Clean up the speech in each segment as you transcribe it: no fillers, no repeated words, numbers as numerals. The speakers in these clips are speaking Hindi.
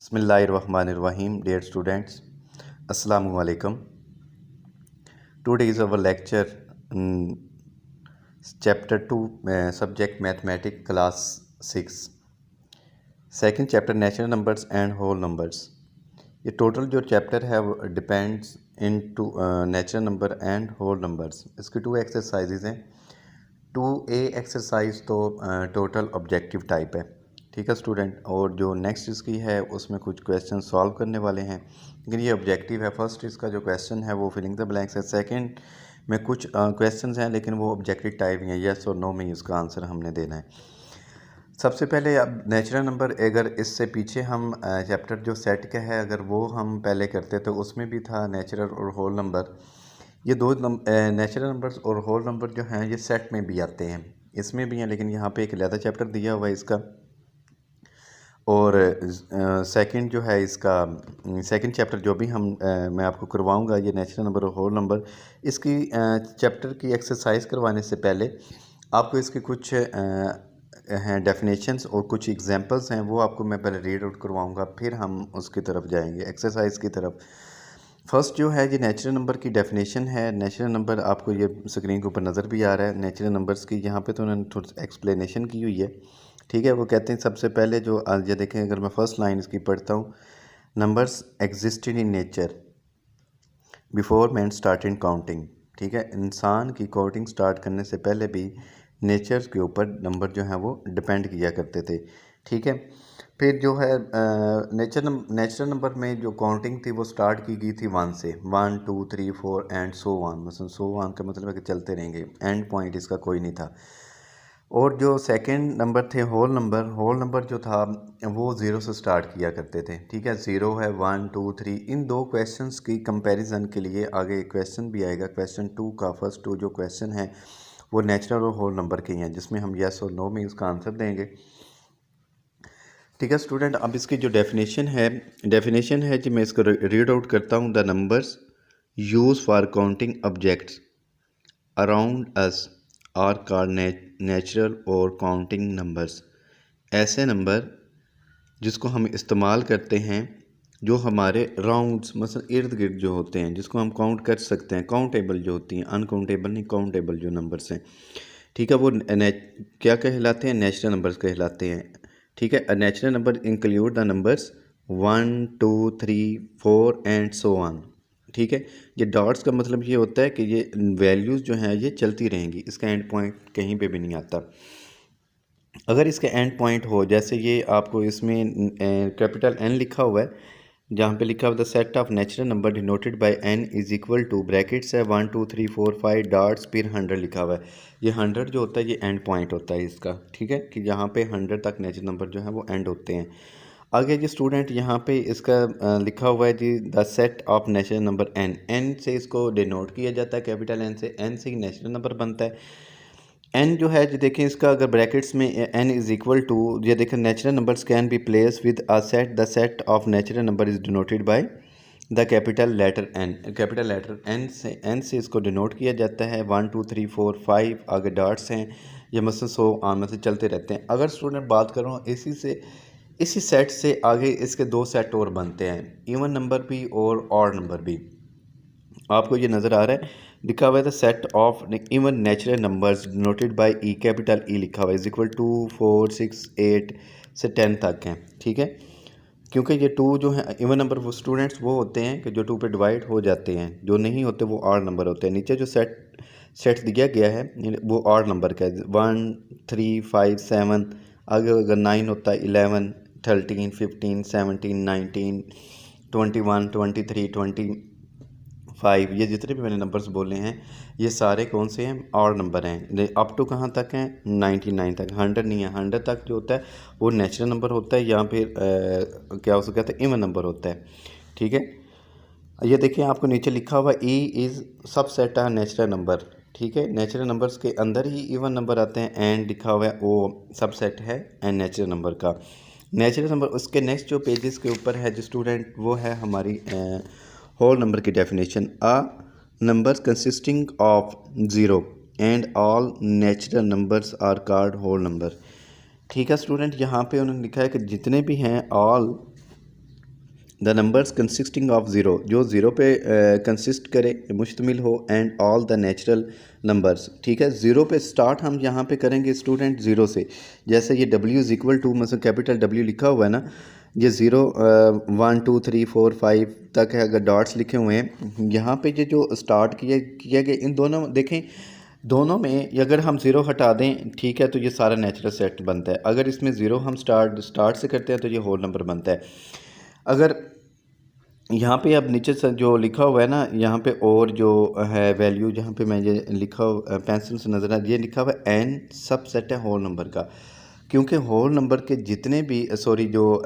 Bismillahirrahmanirrahim, dear students. Assalamu alaikum. Today is our lecture, chapter 2, subject mathematics, class 6. Second chapter, natural numbers and whole numbers. ये टोटल जो चैप्टर है वो depends into natural number and whole numbers. इसकी 2 एक्सरसाइजेज हैं. 2A एक्सरसाइज तो टोटल ऑब्जेक्टिव टाइप है, ठीक है स्टूडेंट. और जो नेक्स्ट इसकी है उसमें कुछ क्वेश्चन सॉल्व करने वाले हैं, लेकिन ये ऑब्जेक्टिव है. फर्स्ट इसका जो क्वेश्चन है वो फिलिंग द ब्लैंक्स है. सेकंड में कुछ क्वेश्चंस हैं लेकिन वो ऑब्जेक्टिव टाइप हैं, यस और नो में इसका आंसर हमने देना है. सबसे पहले अब नेचुरल नंबर, अगर इससे पीछे हम चैप्टर जो सेट का है अगर वो हम पहले करते तो उसमें भी था नेचुरल और होल नंबर. ये दो नेचुरल नंबर्स और होल नंबर जो हैं ये सेट में भी आते हैं, इसमें भी हैं, लेकिन यहाँ पे एक अलग चैप्टर दिया हुआ है इसका. और सेकंड जो है इसका सेकंड चैप्टर जो भी हम मैं आपको करवाऊंगा ये नेचुरल नंबर और होल नंबर. इसकी चैप्टर की एक्सरसाइज करवाने से पहले आपको इसके कुछ हैं डेफिनेशंस और कुछ एग्जांपल्स हैं, वो आपको मैं पहले रीड आउट करवाऊंगा, फिर हम उसकी तरफ जाएंगे एक्सरसाइज की तरफ. फर्स्ट जो है ये नेचुरल नंबर की डेफिनेशन है. नेचुरल नंबर आपको ये स्क्रीन के ऊपर नज़र भी आ रहा है. नेचुरल नंबर्स की यहाँ पे तो उन्होंने थोड़ी एक्सप्लेनेशन की हुई है, ठीक है. वो कहते हैं सबसे पहले जो ये देखें, अगर मैं फर्स्ट लाइन इसकी पढ़ता हूँ, numbers existed in nature before man start in counting. ठीक है, इंसान की काउंटिंग स्टार्ट करने से पहले भी नेचर के ऊपर नंबर जो है वो डिपेंड किया करते थे, ठीक है. फिर जो है नेचुरल नंबर में जो काउंटिंग थी वो स्टार्ट की गई थी 1 से. 1 2 3 4 एंड सो वन. मतलब सो वन का मतलब है कि चलते रहेंगे, एंड पॉइंट इसका कोई नहीं था. और जो सेकंड नंबर थे होल नंबर जो था वो 0 से स्टार्ट किया करते थे, ठीक है. 0 है, 1 2 3. इन दो क्वेश्चंस की कंपैरिजन के लिए आगे एक क्वेश्चन भी आएगा. क्वेश्चन 2 का फर्स्ट 2 जो क्वेश्चन है वो नेचुरल और होल नंबर के हैं, जिसमें हम यस और नो में इसका आंसर देंगे, ठीक है स्टूडेंट. अब इसकी जो डेफिनेशन है जी मैं इसको रीड आउट करता हूँ. The numbers use for counting objects around us are called natural और काउंटिंग नंबर्स. ऐसे नंबर जिसको हम इस्तेमाल करते हैं जो हमारे राउंड्स मतलब इर्द गिर्द जो होते हैं, जिसको हम काउंट कर सकते हैं, काउंटेबल जो होती हैं, अनकाउंटेबल नहीं, काउंटेबल जो नंबर्स हैं, ठीक है, वो क्या कहलाते हैं, नेचुरल नंबर्स कहलाते हैं, ठीक है. Natural number include the numbers 1 2 3 4 and so on, ठीक है. ये डॉट्स का मतलब ये होता है कि ये वैल्यूज़ जो हैं ये चलती रहेंगी, इसका एंड पॉइंट कहीं पे भी नहीं आता. अगर इसका एंड पॉइंट हो, जैसे ये आपको इसमें कैपिटल एन लिखा हुआ है, जहाँ पे लिखा हुआ the set of natural number denoted by N is equal to brackets है 1 2 3 4 5 डॉट्स फिर 100 लिखा हुआ है. ये 100 जो होता है ये एंड पॉइंट होता है इसका, ठीक है, कि यहाँ पे 100 तक नेचुरल नंबर जो है वो एंड होते हैं. आगे जी स्टूडेंट यहाँ पे इसका लिखा हुआ है जी the set of natural number N से इसको डिनोट किया जाता है, कैपिटल एन से ही नेचुरल नंबर बनता है. एन जो है जी देखें इसका अगर ब्रैकेट्स में एन इज़ इक्वल टू, ये देखें natural numbers can be place with a set, the set of natural number is denoted by the capital letter N. Capital letter N से इसको डिनोट किया जाता है. 1 2 3 4 5 आगे डॉट्स हैं, ये मतलब सो आम से चलते रहते हैं. अगर स्टूडेंट बात करूँ इसी सेट से आगे इसके 2 सेट और बनते हैं, इवन नंबर भी और ऑड नंबर भी. आपको ये नज़र आ रहा है, लिखा हुआ है the set of even natural numbers noted bye E, capital E लिखा हुआ है, इज इक्वल टू 4 6 8 से 10 तक हैं, ठीक है. क्योंकि ये 2 जो है इवन नंबर वो स्टूडेंट्स वो होते हैं कि जो 2 पे डिवाइड हो जाते हैं, जो नहीं होते वो ऑड नंबर होते हैं. नीचे जो सेट दिया गया है वो ऑड नंबर का है, 1 3 5 7. आगे अगर 9 होता है 11 13 15 17 19 21 23 25. ये जितने भी मैंने नंबर्स बोले हैं ये सारे कौन से हैं, ऑड नंबर हैं. अप टू कहाँ तक हैं, 99 तक. 100 नहीं है, 100 तक जो होता है वो नेचुरल नंबर होता है, या फिर क्या हो सकता है इवन नंबर होता है, ठीक है. ये देखिए आपको नीचे लिखा हुआ ई इज़ सब सेट है नेचुरल नंबर, ठीक है. नेचुरल नंबर्स के अंदर ही इवन नंबर आते हैं, एंड लिखा हुआ है वो सब सेट है एंड नेचुरल नंबर का. नेचुरल नंबर उसके नेक्स्ट जो पेजेस के ऊपर है जो स्टूडेंट वो है हमारी होल नंबर की definition. Numbers consisting of 0 and all natural numbers are called whole number, ठीक है स्टूडेंट. यहाँ पे उन्होंने लिखा है कि जितने भी हैं all the numbers consisting of zero, जो ज़ीरो पे कंसिस्ट करे, मुश्तमिल हो, and all the natural numbers. ठीक है, ज़ीरो पे स्टार्ट हम यहाँ पे करेंगे स्टूडेंट ज़ीरो से। जैसे ये W इज़ इक्वल टू, मतलब कैपिटल W लिखा हुआ है ना, ये ज़ीरो 1 2 3 4 5 तक है, अगर डॉट्स लिखे हुए हैं यहाँ पे, ये जो स्टार्ट किया गया, इन दोनों देखें, दोनों में अगर हम ज़ीरो हटा दें, ठीक है, तो ये सारा नेचुरल सेट बनता है। अगर इसमें ज़ीरो हम स्टार्ट से करते हैं तो ये होल नंबर बनता है। अगर यहाँ पे अब नीचे से जो लिखा हुआ है ना, यहाँ पे और जो है वैल्यू, जहाँ पे मैं ये लिखा पेंसिल से नज़र आ, ये लिखा हुआ है n सब सेट है होल नंबर का। क्योंकि होल नंबर के जितने भी सॉरी जो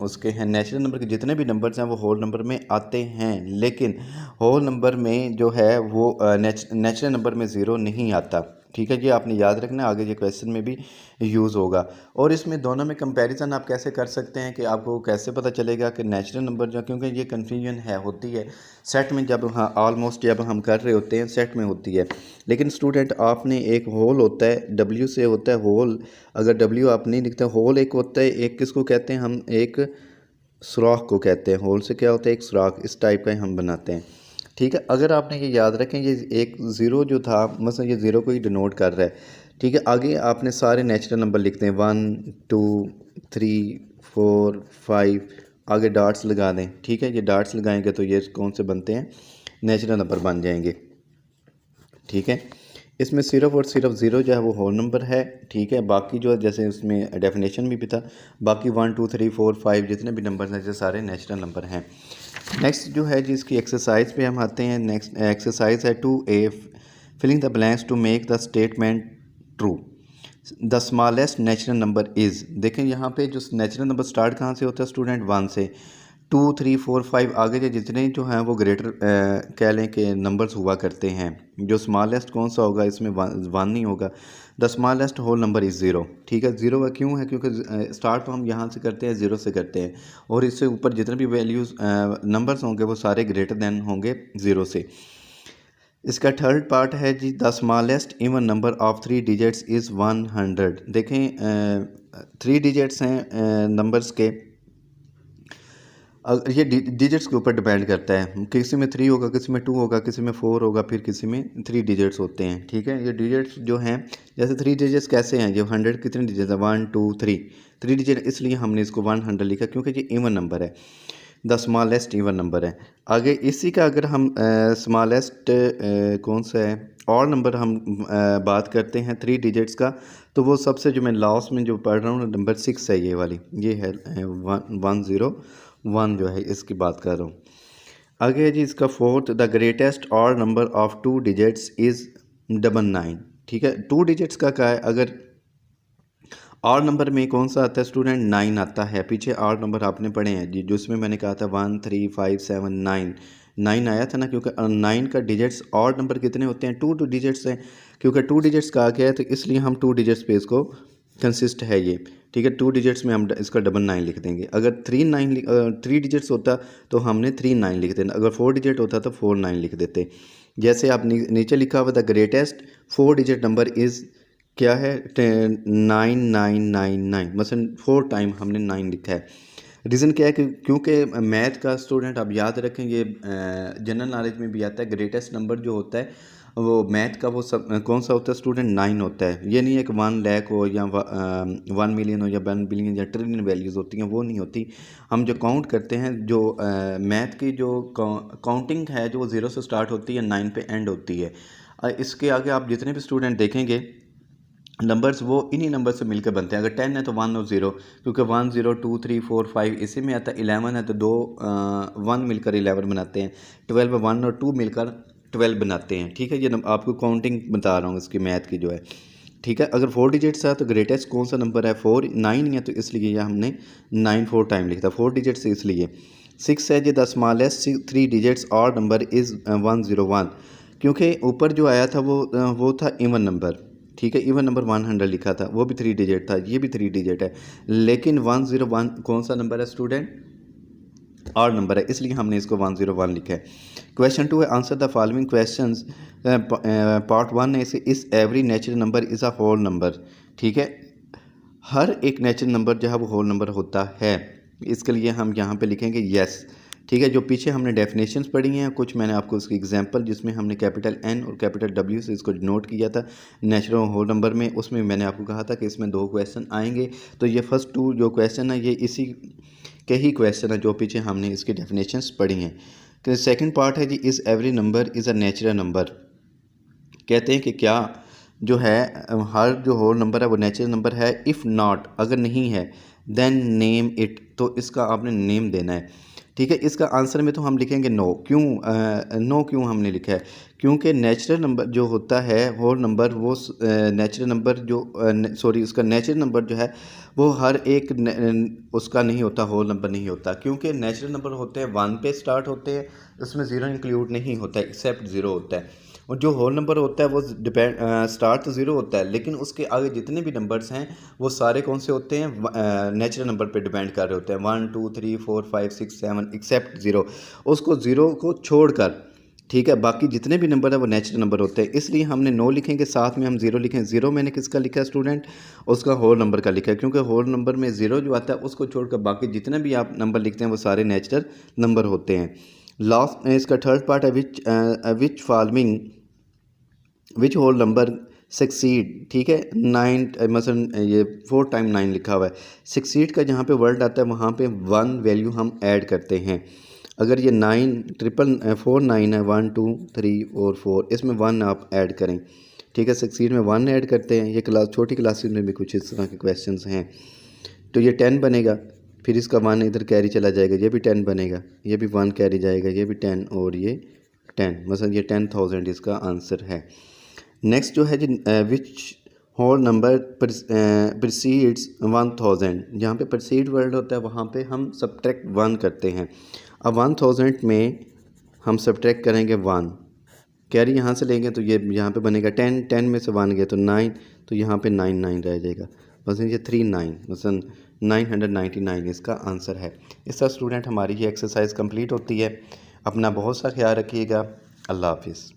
उसके हैं नेचुरल नंबर के जितने भी नंबर्स हैं वो होल नंबर में आते हैं, लेकिन होल नंबर में जो है वो नेचुरल नंबर में ज़ीरो नहीं आता। ठीक है, ये आपने याद रखना, आगे ये क्वेश्चन में भी यूज़ होगा। और इसमें दोनों में कंपैरिजन आप कैसे कर सकते हैं कि आपको कैसे पता चलेगा कि नेचुरल नंबर जो, क्योंकि ये कन्फ्यूजन है होती है सेट में, जब हाँ ऑलमोस्ट जब हम कर रहे होते हैं सेट में होती है। लेकिन स्टूडेंट आपने एक होल होता है, W से होता है होल, अगर W आप नहीं लिखते, होल एक होता है, एक किसको कहते हैं हम, एक सुराख को कहते हैं। होल से क्या होता है, एक सुराख, इस टाइप का हम बनाते हैं। ठीक है, अगर आपने ये याद रखें, ये एक ज़ीरो जो था, मतलब ये ज़ीरो को ही डिनोट कर रहा है। ठीक है, आगे आपने सारे नेचुरल नंबर लिखते हैं 1 2 3 4 5, आगे डॉट्स लगा दें। ठीक है, ये डॉट्स लगाएंगे तो ये कौन से बनते हैं, नेचुरल नंबर बन जाएंगे। ठीक है, इसमें सिर्फ और सिर्फ ज़ीरो जो है वो होल नंबर है। ठीक है, बाकी जो है जैसे उसमें डेफिनेशन भी था, बाकी 1 2 3 4 5 जितने भी नंबर हैं, ये सारे नेचुरल नंबर हैं। नेक्स्ट जो है जिसकी एक्सरसाइज पे हम आते हैं। नेक्स्ट एक्सरसाइज है 2A, filling the blanks to make the statement true. The smallest natural number is, देखें यहाँ पे जो नेचुरल नंबर स्टार्ट कहाँ से होता है स्टूडेंट, 1 से। 2 3 4 5 आगे जो जितने जो हैं वो ग्रेटर कह लें कि नंबर्स हुआ करते हैं। जो स्मॉलेस्ट कौन सा होगा, इसमें 1 नहीं होगा। The smallest whole number is zero. ठीक है, ज़ीरो का क्यों है, क्योंकि स्टार्ट तो हम यहाँ से करते हैं, ज़ीरो से करते हैं, और इससे ऊपर जितने भी वैल्यूज़ नंबर्स होंगे वो सारे ग्रेटर दैन होंगे ज़ीरो से। इसका थर्ड पार्ट है जी, the smallest even number of 3 digits is 100। देखें 3 डिजिट्स हैं नंबर्स के, ये डिजिट्स के ऊपर डिपेंड करता है, किसी में 3 होगा, किसी में 2 होगा, किसी में 4 होगा, फिर किसी में 3 डिजिट्स होते हैं। ठीक है, ये डिजिट्स जो हैं, जैसे 3 डिजिट्स कैसे हैं, जो 100 कितने डिजिट्स है, 1 2 3 डिजिट, इसलिए हमने इसको 100 लिखा, क्योंकि ये इवन नंबर है, द स्मॉलेस्ट इवन नंबर है। आगे इसी का अगर हम स्मॉलेस्ट कौन सा है, और नंबर हम बात करते हैं 3 डिजिट्स का, तो वो सबसे जो मैं लास्ट में जो पढ़ रहा हूँ नंबर 6 है, ये वाली, ये है 101 जो है, इसकी बात कर रहा हूँ। आगे है जी इसका फोर्थ, द ग्रेटेस्ट और नंबर ऑफ 2 डिजिट्स इज़ 99। ठीक है, 2 डिजिट्स का क्या है, अगर और नंबर में कौन सा आता है स्टूडेंट, 9 आता है। पीछे और नंबर आपने पढ़े हैं जी, जो इसमें मैंने कहा था 1 3 5 7 9 आया था ना, क्योंकि 9 का डिजिट्स और नंबर कितने होते हैं, 2 डिजिट्स हैं, क्योंकि 2 डिजिट्स का आ गया है तो इसलिए हम 2 डिजिट्स पे इसको कंसिस्ट है ये। ठीक है, 2 डिजिट्स में हम इसका 99 लिख देंगे। अगर 3 डिजिट्स होता तो हमने 39 लिख देना, अगर 4 डिजिट होता तो 49 लिख देते। जैसे आप नीचे लिखा हुआ the greatest 4 digit number is क्या है, 9999, मसलन 4 टाइम हमने 9 लिखा है। रीज़न क्या है कि क्योंकि मैथ का स्टूडेंट आप याद रखें, ये जनरल नॉलेज में भी आता है, ग्रेटेस्ट नंबर जो होता है वो मैथ का वो सब कौन सा होता है स्टूडेंट, 9 होता है। ये नहीं है कि 1 लाख हो या 1 मिलियन हो या 1 बिलियन या ट्रिलियन वैल्यूज़ होती हैं, वो नहीं होती। हम जो काउंट करते हैं, जो मैथ की जो काउंटिंग है, जो 0 से स्टार्ट होती है 9 पे एंड होती है। इसके आगे आप जितने भी स्टूडेंट देखेंगे नंबर्स, वो इन्हीं नंबर से मिलकर बनते हैं। अगर 10 है तो 1 और 0, क्योंकि 1 0 2 3 4 5 इसी में आता है। 11 है तो 2 1 मिलकर 11 बनाते हैं। 12 है 1 और 2 मिलकर 12 बनाते हैं। ठीक है, ये आपको काउंटिंग बता रहा हूँ इसकी मैथ की जो है। ठीक है, अगर 4 डिजिट्स है तो ग्रेटेस्ट कौन सा नंबर है, 4 9 है, तो इसलिए यह हमने 9 4 टाइम लिखा, 4 डिजिट्स से इसलिए। 6 है जी, द स्मॉलेस्ट 3 डिजिट्स और नंबर इज़ 101, क्योंकि ऊपर जो आया था वो था इवन नंबर। ठीक है, इवन नंबर 100 लिखा था, वो भी 3 डिजिट था, ये भी 3 डिजिट है, लेकिन 101 कौन सा नंबर है स्टूडेंट, और नंबर है, इसलिए हमने इसको 101 लिखा है। क्वेश्चन 2 है, answer the following questions. Part 1 है is every natural number is a whole number. ठीक है, हर एक नेचुरल नंबर जो है वो होल नंबर होता है। इसके लिए हम यहाँ पे लिखेंगे येस। ठीक है, जो पीछे हमने डेफिनेशंस पढ़ी हैं, कुछ मैंने आपको उसकी एग्जांपल जिसमें हमने कैपिटल एन और कैपिटल डब्ल्यू से इसको नोट किया था नेचुरल होल नंबर में, उसमें मैंने आपको कहा था कि इसमें 2 क्वेश्चन आएंगे। तो ये फर्स्ट 2 जो क्वेश्चन है ये इसी के ही क्वेश्चन है जो पीछे हमने इसकी डेफिनेशंस पढ़ी हैं। सेकंड पार्ट है जी, is every number is a natural number. कहते हैं कि क्या जो है हर जो होल नंबर है वो नेचुरल नंबर है। इफ़ नॉट, अगर नहीं है, देन नेम इट, तो इसका आपने नेम देना है। ठीक है, इसका आंसर में तो हम लिखेंगे नो। क्यों नो क्यों हमने लिखा है? क्योंकि नेचुरल नंबर जो होता है होल नंबर वो नेचुरल नंबर जो सॉरी उसका नेचुरल नंबर जो है वो हर एक उसका नहीं होता, होल नंबर नहीं होता। क्योंकि नेचुरल नंबर होते हैं 1 पे स्टार्ट होते हैं, उसमें 0 इंक्लूड नहीं होता एक्सेप्ट 0 होता है। और जो होल नंबर होता है वो स्टार्ट तो 0 होता है, लेकिन उसके आगे जितने भी नंबर्स हैं वो सारे कौन से होते हैं? नेचुरल नंबर पे डिपेंड कर रहे होते हैं, 1 2 3 4 5 6 7 एक्सेप्ट 0। उसको 0 को छोड़कर, ठीक है, बाकी जितने भी नंबर है वो नेचुरल नंबर होते हैं। इसलिए हमने नो लिखेंगे, साथ में हम 0 लिखें। 0 मैंने किसका लिखा है स्टूडेंट? उसका होल नंबर का लिखा है, क्योंकि होल नंबर में 0 जो आता है उसको छोड़कर बाकी जितने भी आप नंबर लिखते हैं वो सारे नेचुरल नंबर होते हैं। लास्ट इसका थर्ड पार्ट है which following which whole number succeed. ठीक है, 9 मसलन ये 4 टाइम 9 लिखा हुआ है। सक्सीड का जहाँ पे वर्ड आता है वहाँ पे 1 वैल्यू हम ऐड करते हैं। अगर ये 9 है 1 2 3 और 4, इसमें 1 आप ऐड करें। ठीक है, सक्सीड में 1 ऐड करते हैं। ये क्लास छोटी क्लासेस में भी कुछ इस तरह के क्वेश्चंस हैं। तो ये 10 बनेगा, फिर इसका 1 इधर कैरी चला जाएगा, ये भी 10 बनेगा, ये भी 1 कैरी जाएगा, ये भी 10 और ये 10, मतलब ये 10,000 इसका आंसर है। नेक्स्ट जो है जी विच होल नंबर प्रीसीड्स 1000, जहाँ पे प्रीसीड वर्ड होता है वहाँ पे हम सब्ट्रैक्ट 1 करते हैं। अब 1000 में हम सब्ट्रैक्ट करेंगे 1, कैरी यहाँ से लेंगे तो ये यहाँ पे बनेगा 10, 10 में से 1 गया तो 9, तो यहाँ पे 9 9 रह जाएगा, बस ये 3 9 मसलन 999 इसका आंसर है। इस तरह स्टूडेंट हमारी ये एक्सरसाइज कंप्लीट होती है। अपना बहुत सा ख्याल रखिएगा। अल्लाह हाफिज़।